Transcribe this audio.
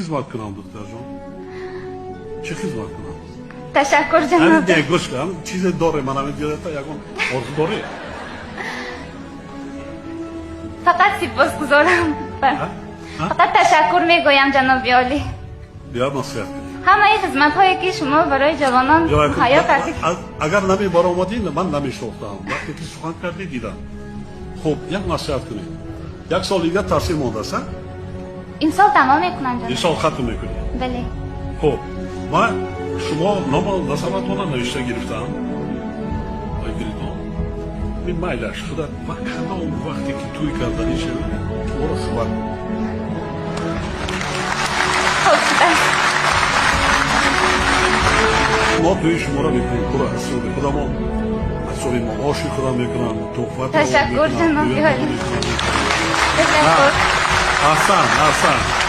خدمت کنم دکتر جان؟ چه خدمت کنم؟ تشکر همین جناب. دیگه گوش کن چیز داره من همین دیگه تا یکم آرزو داره. فقط سپاسگزارم. ها؟ فقط تشکر میگویم جناب عالی. بیا نصیحت کنی. همه این خدمت هایی که شما برای جوانان یا مهیا کردید. اگر نمی بار آمدین من نمیشناختم وقتی که سخن کردی دیدم. خب یک نصیحت کنید. یک سال دیگه تحصیل مونده است. این سال تمام میکنم این جناب. سال ختم میکنی. بله. خب من شما نام نظرتون نوشته گرفتم. این مایلش خدا وقت اون وقتی که توی کردنی شد تو رو خبر خب شده. ما توی شما را میکنیم برو حسابی خدا ما حسابی معاشی خدا میکنم توفت تشکر جناب عالی. تشکر. احسن